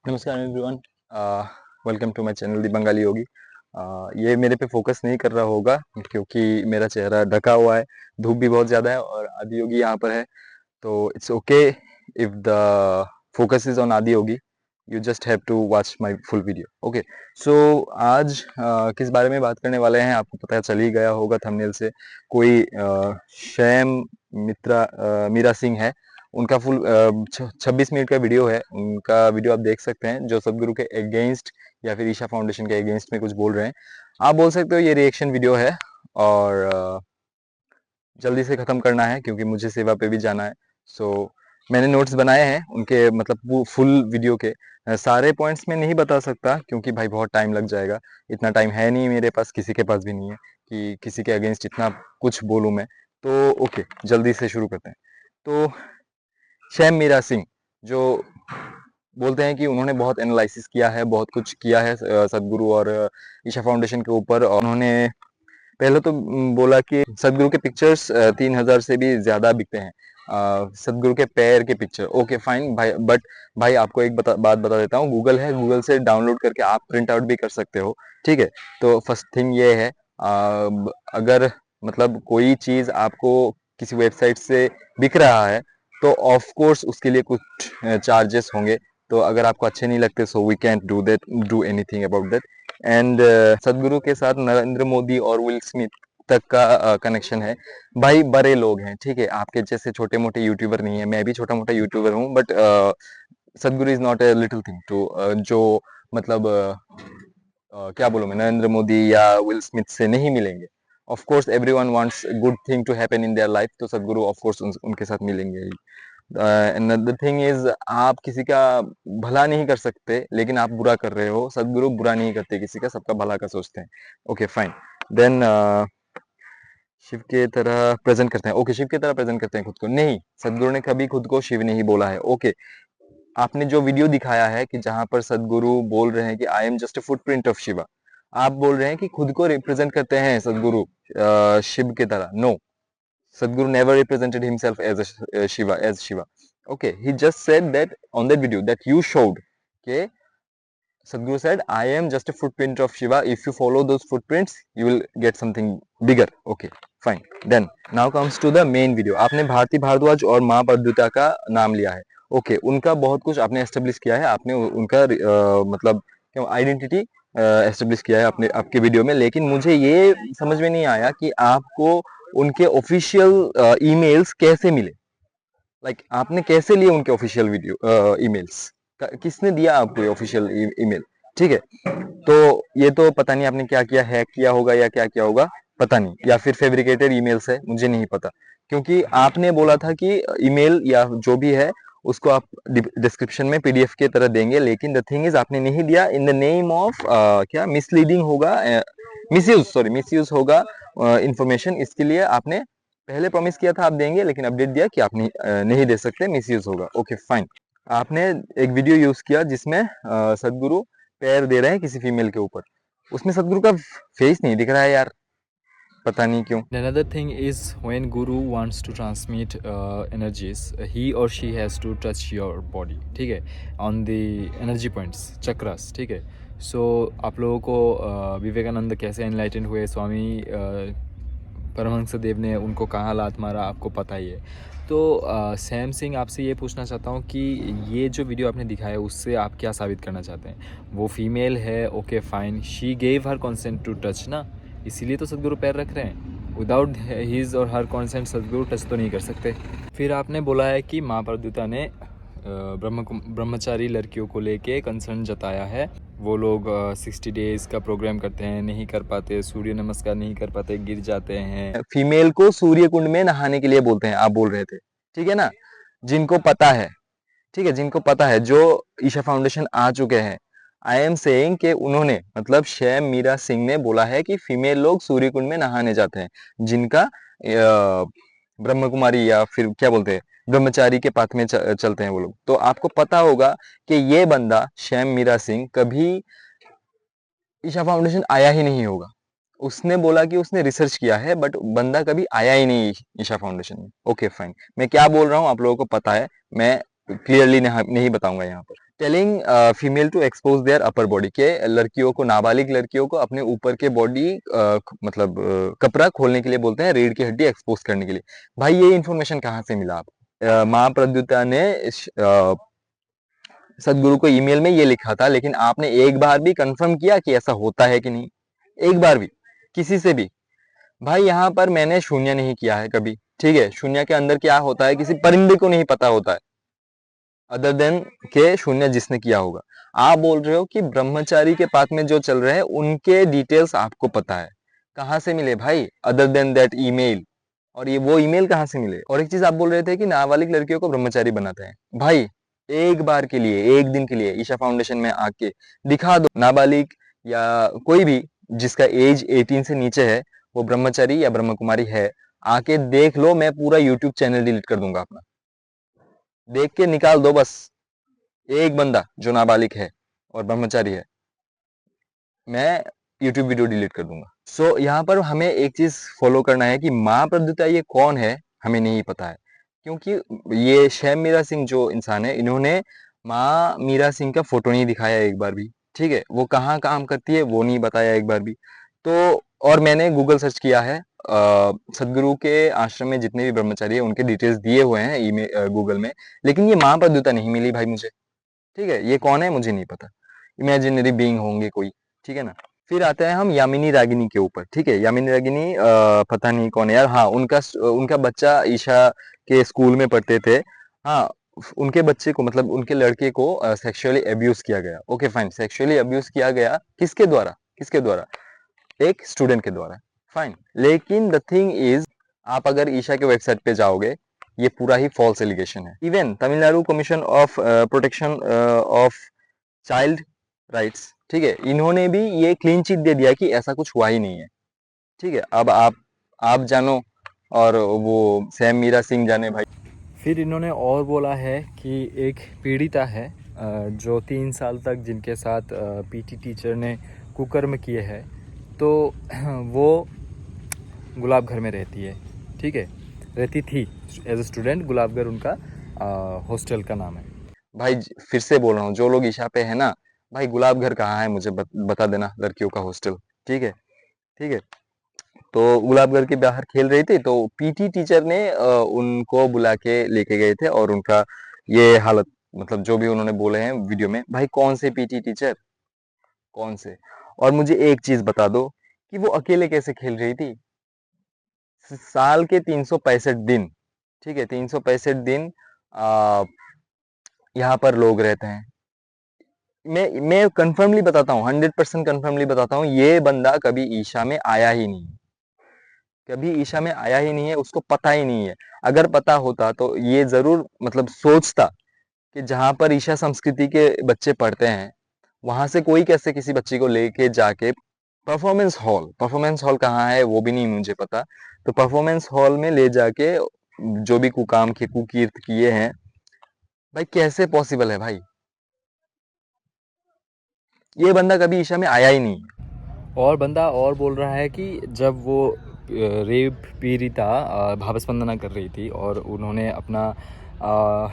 नमस्कार everyone, welcome to my channel the Bengali Yogi. ये मेरे पे फोकस नहीं कर रहा होगा क्योंकि मेरा चेहरा ढका हुआ है, धूप भी बहुत ज़्यादा है और आदि योगी यहाँ पर है। तो it's okay if the focus is on Adi Yogi. You just have to watch my full video. Okay, so आज किस बारे में बात करने वाले हैं आपको पता चल ही गया होगा थंबनेल से। कोई शैम मीरा सिंह है। उनका फुल 26 मिनट का वीडियो है। उनका वीडियो आप देख सकते हैं जो सदगुरु के अगेंस्ट या फिर ईशा फाउंडेशन के अगेंस्ट में कुछ बोल रहे हैं। आप बोल सकते हो ये रिएक्शन वीडियो है और जल्दी से ख़त्म करना है क्योंकि मुझे सेवा पे भी जाना है। सो मैंने नोट्स बनाए हैं उनके, मतलब फुल वीडियो के। सारे पॉइंट्स में नहीं बता सकता क्योंकि भाई बहुत टाइम लग जाएगा। इतना टाइम है नहीं मेरे पास, किसी के पास भी नहीं है कि किसी के अगेंस्ट इतना कुछ बोलूँ मैं। तो ओके, जल्दी से शुरू करते हैं। तो शैम मीरा सिंह जो बोलते हैं कि उन्होंने बहुत एनालिसिस किया है, बहुत कुछ किया है सदगुरु और ईशा फाउंडेशन के ऊपर। और उन्होंने पहले तो बोला कि सदगुरु के पिक्चर्स 3,000 से भी ज्यादा बिकते हैं, सदगुरु के पैर के पिक्चर। ओके फाइन भाई, बट भाई आपको एक बात बता देता हूँ, गूगल है, गूगल से डाउनलोड करके आप प्रिंट आउट भी कर सकते हो। ठीक है, तो फर्स्ट थिंग ये है, अगर मतलब कोई चीज आपको किसी वेबसाइट से बिक रहा है तो ऑफ कोर्स उसके लिए कुछ चार्जेस होंगे। तो अगर आपको अच्छे नहीं लगते, so we can't do anything about that. And Sadhguru के साथ नरेंद्र मोदी और विल स्मिथ तक का कनेक्शन है। भाई बड़े लोग हैं, ठीक है, आपके जैसे छोटे मोटे यूट्यूबर नहीं है। मैं भी छोटा मोटा यूट्यूबर हूँ, but Sadhguru is not a little thing to जो मतलब क्या बोलूं मैं, नरेंद्र मोदी या विल स्मिथ से नहीं मिलेंगे। Of course everyone wants good thing to happen in their life, तो सदगुरु ऑफ कोर्स उनके साथ मिलेंगे ही। अनदर थिंग इज, आप किसी का भला नहीं कर सकते लेकिन आप बुरा कर रहे हो। सदगुरु बुरा नहीं करते किसी का, सबका भला का सोचते हैं। Okay fine. देन शिव के तरह प्रेजेंट करते हैं। ओके, शिव की तरह प्रेजेंट करते हैं खुद को नहीं, सदगुरु ने कभी खुद को शिव नहीं बोला है। ओके, आपने जो वीडियो दिखाया है कि जहां पर सदगुरु बोल रहे हैं कि I am just a footprint of Shiva, आप बोल रहे हैं कि खुद को रिप्रेजेंट करते हैं सदगुरु शिव की तरह। No, Sadhguru never represented himself as Shiva. Okay, he just said that on that video that you showed. Okay, Sadhguru said, "I am just a footprint of Shiva. If you follow those footprints, you will get something bigger." Okay, fine. Then now comes to the main video. आपने भारती भारद्वाज और माँ प्रद्युता का नाम लिया है। Okay, उनका बहुत कुछ आपने एस्टेब्लिश किया है। आपने उनका मतलब आइडेंटिटी एस्टेब्लिश किया है अपने आपके वीडियो में। लेकिन मुझे ये समझ में नहीं आया कि आपको उनके ऑफिशियल ईमेल्स कैसे मिले। लाइक आपने कैसे लिए उनके ऑफिशियल वीडियो ईमेल्स, किसने दिया आपको ये ऑफिशियल ईमेल? ठीक है, तो ये तो पता नहीं आपने क्या किया, हैक किया होगा या क्या किया होगा, पता नहीं, या फिर फेब्रिकेटेड ईमेल्स है, मुझे नहीं पता। क्योंकि आपने बोला था कि ईमेल या जो भी है उसको आप डिस्क्रिप्शन में पीडीएफ के तरह देंगे, लेकिन द थिंग इज आपने नहीं दिया इन द नेम ऑफ क्या मिसलीडिंग होगा, मिसयूज होगा इंफॉर्मेशन। इसके लिए आपने पहले प्रॉमिस किया था आप देंगे, लेकिन अपडेट दिया कि आप नहीं दे सकते, मिसयूज होगा। Okay fine. आपने एक वीडियो यूज किया जिसमें सदगुरु पैर दे रहे हैं किसी फीमेल के ऊपर, उसमें सदगुरु का फेस नहीं दिख रहा है यार, पता नहीं क्यों। Another thing is when Guru wants to transmit energies, he or she has to touch your body, ठीक है, on the energy points, chakras, ठीक है। So आप लोगों को विवेकानंद कैसे एनलाइटेंड हुए, स्वामी परमहंस देव ने उनको कहाँ लात मारा, आपको पता ही है। तो सैम सिंह, आपसे ये पूछना चाहता हूँ कि ये जो वीडियो आपने दिखाया उससे आप क्या साबित करना चाहते हैं? वो फीमेल है, okay fine, she gave her consent to touch ना, इसीलिए तो सदगुरु पैर रख रहे हैं। विदाउट हिज और हर कंसेंट सदगुरु टच तो नहीं कर सकते। फिर आपने बोला है कि माँ प्रद्युता ने ब्रह्मचारी लड़कियों को लेके कंसर्न जताया है। वो लोग 60 डेज का प्रोग्राम करते हैं, नहीं कर पाते, सूर्य नमस्कार नहीं कर पाते, गिर जाते हैं। फीमेल को सूर्य कुंड में नहाने के लिए बोलते हैं, आप बोल रहे थे, ठीक है ना? जिनको पता है, ठीक है, जिनको पता है, जो ईशा फाउंडेशन आ चुके हैं, आई एम सेइंग कि उन्होंने, मतलब शैम मीरा सिंह ने बोला है कि फीमेल लोग सूर्य कुंड में नहाने जाते हैं, जिनका ब्रह्म कुमारी या फिर क्या बोलते हैं, ब्रह्मचारी के पाथ में चलते हैं वो लोग। तो आपको पता होगा कि ये बंदा शैम मीरा सिंह कभी ईशा फाउंडेशन आया ही नहीं होगा। उसने बोला कि उसने रिसर्च किया है, बट बंदा कभी आया ही नहीं ईशा फाउंडेशन में। ओके फाइन, मैं क्या बोल रहा हूँ आप लोगों को पता है, मैं क्लियरली नहीं बताऊंगा यहाँ पर। Telling female to expose their upper body, के लड़कियों को, नाबालिग लड़कियों को अपने ऊपर के बॉडी मतलब कपड़ा खोलने के लिए बोलते हैं, रीढ़ की हड्डी एक्सपोज करने के लिए। भाई ये इन्फॉर्मेशन कहाँ से मिला आप? माँ प्रद्युता ने सदगुरु को ईमेल में ये लिखा था, लेकिन आपने एक बार भी कंफर्म किया कि ऐसा होता है कि नहीं? एक बार भी किसी से भी? भाई यहाँ पर मैंने शून्य नहीं किया है कभी, ठीक है? शून्य के अंदर क्या होता है किसी परिंदे को नहीं पता होता है, अदर देन के शून्य जिसने किया होगा। आप बोल रहे हो कि ब्रह्मचारी के पाथ में जो चल रहे हैं उनके डिटेल्स आपको पता है, कहाँ से मिले भाई? Other than that email. और ये वो ईमेल कहाँ से मिले? और एक चीज आप बोल रहे थे कि नाबालिग लड़कियों को ब्रह्मचारी बनाते हैं। भाई एक बार के लिए, एक दिन के लिए ईशा फाउंडेशन में आके दिखा दो, नाबालिग या कोई भी जिसका एज 18 से नीचे है वो ब्रह्मचारी या ब्रह्म कुमारी है, आके देख लो, मैं पूरा यूट्यूब चैनल डिलीट कर दूंगा अपना। देख के निकाल दो बस एक बंदा जो नाबालिग है और ब्रह्मचारी है, मैं यूट्यूब वीडियो डिलीट कर दूंगा। सो यहाँ पर हमें एक चीज फॉलो करना है कि माँ प्रद्युता ये कौन है हमें नहीं पता है, क्योंकि ये शैम मीरा सिंह जो इंसान है, इन्होंने माँ मीरा सिंह का फोटो नहीं दिखाया एक बार भी, ठीक है? वो कहाँ काम करती है वो नहीं बताया एक बार भी। तो और मैंने गूगल सर्च किया है, सदगुरु के आश्रम में जितने भी ब्रह्मचारी है उनके डिटेल्स दिए हुए हैं ईमेल गूगल में, लेकिन ये माँ प्रद्युता नहीं मिली भाई मुझे, ठीक है? ये कौन है मुझे नहीं पता, इमेजिनरी बीइंग होंगे कोई, ठीक है ना? फिर आते हैं हम यामिनी रागिनी के ऊपर, ठीक है? यामिनी रागिनी पता नहीं कौन है यार। हाँ, उनका बच्चा ईशा के स्कूल में पढ़ते थे। हाँ, उनके बच्चे को मतलब उनके लड़के को सेक्सुअली अब्यूज किया गया। ओके फाइन, सेक्सुअली अब्यूज किया गया किसके द्वारा? किसके द्वारा? एक स्टूडेंट के द्वारा, फाइन। लेकिन द थिंग इज, आप अगर ईशा के वेबसाइट पे जाओगे, ये पूरा ही फॉल्स एलिगेशन है। Even Tamil Nadu commission of protection of child rights, ठीक है, इन्होंने भी ये क्लीन चिट दे दिया कि ऐसा कुछ हुआ ही नहीं है, ठीक है? अब आप जानो और वो सैम मीरा सिंह जाने भाई। फिर इन्होंने और बोला है कि एक पीड़िता है जो 3 साल तक जिनके साथ पीटी टीचर ने कुकर्म किए हैं, तो वो गुलाब घर में रहती है, ठीक है? रहती थी एज अ स्टूडेंट, गुलाब घर उनका हॉस्टल का नाम है। भाई फिर से बोल रहा हूँ, जो लोग ईशा पे है ना भाई, गुलाब घर कहाँ है मुझे बता देना, लड़कियों का हॉस्टल, ठीक है? ठीक है, तो गुलाब घर के बाहर खेल रही थी, तो पीटी टीचर ने उनको बुला के लेके गए थे और उनका ये हालत, मतलब जो भी उन्होंने बोले हैं वीडियो में। भाई कौन से पीटी टीचर, कौन से? और मुझे एक चीज बता दो कि वो अकेले कैसे खेल रही थी? साल के 365 दिन, ठीक है, 365 दिन आ, यहाँ पर लोग रहते हैं। मैं कंफर्मली बताता हूँ, 100% कंफर्मली बताता हूँ, ये बंदा कभी ईशा में आया ही नहीं, कभी ईशा में आया ही नहीं है, उसको पता ही नहीं है। अगर पता होता तो ये जरूर मतलब सोचता कि जहां पर ईशा संस्कृति के बच्चे पढ़ते हैं वहां से कोई कैसे किसी बच्ची को लेके जाके परफॉर्मेंस हॉल कहाँ है वो भी नहीं मुझे पता, तो परफॉर्मेंस हॉल में ले जाके जो भी कुकाम के कुकीर्त किए हैं, भाई कैसे पॉसिबल है भाई? ये बंदा कभी ईशा में आया ही नहीं है। और बंदा और बोल रहा है कि जब वो रेप पीड़िता भावस वंदना कर रही थी और उन्होंने अपना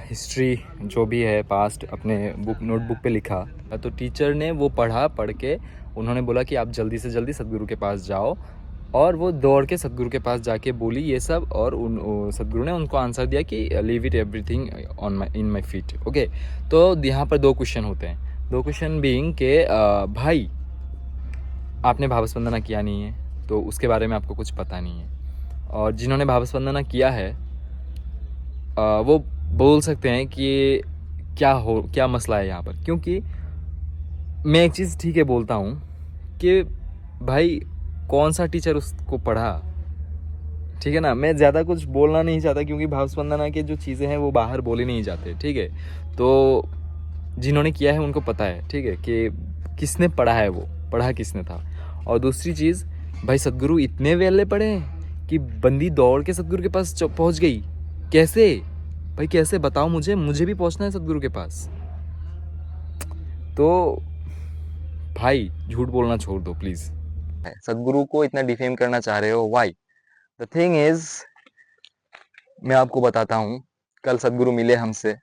हिस्ट्री जो भी है पास्ट अपने नोटबुक पे लिखा, तो टीचर ने वो पढ़ के उन्होंने बोला कि आप जल्दी से जल्दी सदगुरु के पास जाओ, और वो दौड़ के सदगुरु के पास जाके बोली ये सब, और सदगुरु ने उनको आंसर दिया कि leave it everything in my feet. Okay, तो यहाँ पर 2 क्वेश्चन होते हैं। 2 क्वेश्चन बीइंग के भाई आपने भावस वंदना किया नहीं है तो उसके बारे में आपको कुछ पता नहीं है, और जिन्होंने भावस वंदना किया है वो बोल सकते हैं कि क्या मसला है यहाँ पर। क्योंकि मैं एक चीज़ ठीक है बोलता हूँ कि भाई कौन सा टीचर उसको पढ़ा, ठीक है ना? मैं ज़्यादा कुछ बोलना नहीं चाहता क्योंकि भावस वंदना के जो चीज़ें हैं वो बाहर बोले नहीं जाते, ठीक है? तो जिन्होंने किया है उनको पता है, ठीक है, कि किसने पढ़ा है, वो पढ़ा किसने था। और दूसरी चीज़, भाई सदगुरु इतने वेले पढ़े हैं कि बंदी दौड़ के सदगुरु के पास पहुंच गई। कैसे भाई, कैसे बताओ मुझे भी पहुंचना है सदगुरु के पास। तो भाई झूठ बोलना छोड़ दो प्लीज़। सदगुरु को इतना डिफेम करना चाह रहे हो, व्हाई? द थिंग इज, मैं आपको बताता हूँ, कल सदगुरु मिले हमसे,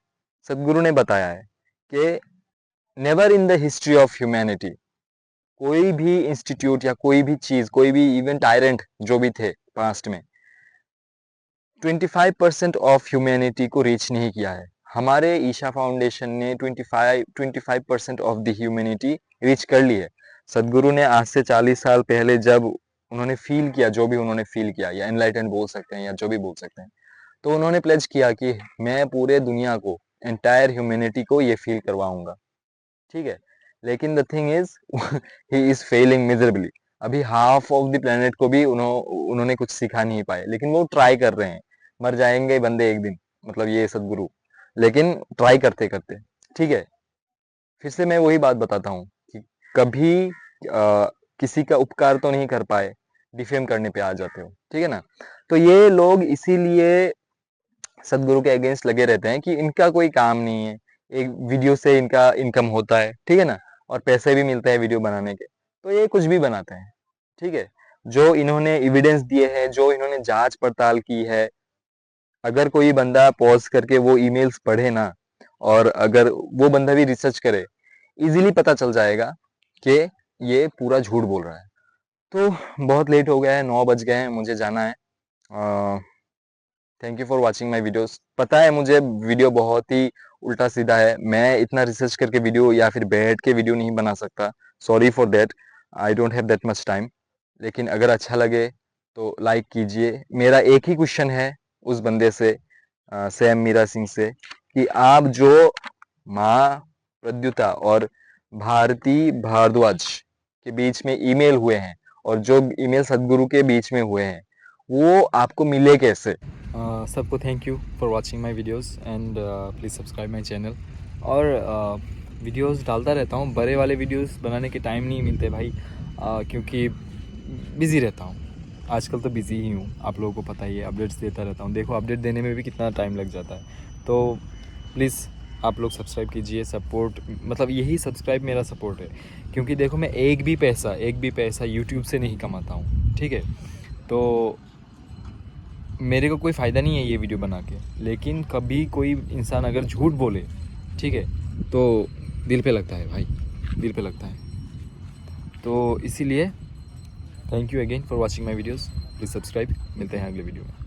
सदगुरु ने बताया है कि never in the history of humanity कोई भी इंस्टीट्यूट या कोई भी चीज, कोई भी इवन टायरेंट जो भी थे पास्ट में, 25% ऑफ ह्यूमैनिटी को रीच नहीं किया है। हमारे ईशा फाउंडेशन ने 25% ऑफ द ह्यूमैनिटी रीच कर ली है। सदगुरु ने आज से 40 साल पहले जब उन्होंने फील किया, जो भी उन्होंने फील किया, या एनलाइटेंड बोल सकते हैं या जो भी बोल सकते हैं, तो उन्होंने प्लेज किया कि मैं पूरे दुनिया को, एंटायर ह्यूमैनिटी को ये फील करवाऊंगा। ठीक है, लेकिन the thing is he is failing miserably. अभी हाफ ऑफ द प्लेनेट को भी उन्होंने कुछ सिखा नहीं पाए, लेकिन वो ट्राई कर रहे हैं। मर जाएंगे बंदे एक दिन, मतलब ये सदगुरु, लेकिन ट्राई करते करते। ठीक है, फिर से मैं वही बात बताता हूँ कि कभी किसी का उपकार तो नहीं कर पाए, डिफेम करने पे आ जाते हो। ठीक है ना, तो ये लोग इसीलिए सदगुरु के अगेंस्ट लगे रहते हैं कि इनका कोई काम नहीं है, एक वीडियो से इनका इनकम होता है। ठीक है ना, और पैसे भी मिलते हैं वीडियो बनाने के, तो ये कुछ भी बनाते हैं। ठीक है, जो इन्होंने एविडेंस दिए हैं, जो इन्होंने जांच पड़ताल की है, अगर कोई बंदा पॉज करके वो ईमेल्स पढ़े ना, और अगर वो बंदा भी रिसर्च करे, इजीली पता चल जाएगा कि ये पूरा झूठ बोल रहा है। तो बहुत लेट हो गया है, 9 बज गए हैं, मुझे जाना है। Thank you for watching my videos. पता है मुझे वीडियो बहुत ही उल्टा सीधा है, मैं इतना रिसर्च करके वीडियो या फिर बैठ के वीडियो नहीं बना सकता, sorry for that, I don't have that much time. लेकिन अगर अच्छा लगे तो लाइक कीजिए। मेरा एक ही क्वेश्चन है उस बंदे से, सैम मीरा सिंह से, कि आप जो माँ प्रद्युता और भारती भारद्वाज के बीच में ईमेल हुए हैं, और जो ईमेल सदगुरु के बीच में हुए हैं, वो आपको मिले कैसे? सबको thank you for watching my videos and please subscribe my channel. और वीडियोस डालता रहता हूँ, बड़े वाले वीडियोस बनाने के टाइम नहीं मिलते भाई, क्योंकि बिज़ी रहता हूँ। आजकल तो बिज़ी ही हूँ, आप लोगों को पता ही है, अपडेट्स देता रहता हूँ। देखो अपडेट देने में भी कितना टाइम लग जाता है। तो प्लीज़ आप लोग सब्सक्राइब कीजिए, सपोर्ट, मतलब यही सब्सक्राइब मेरा सपोर्ट है। क्योंकि देखो मैं एक भी पैसा यूट्यूब से नहीं कमाता हूँ, ठीक है। तो मेरे को कोई फ़ायदा नहीं है ये वीडियो बना के, लेकिन कभी कोई इंसान अगर झूठ बोले, ठीक है, तो दिल पे लगता है भाई, दिल पे लगता है। तो इसीलिए thank you again for watching my videos, please subscribe. मिलते हैं अगले वीडियो में।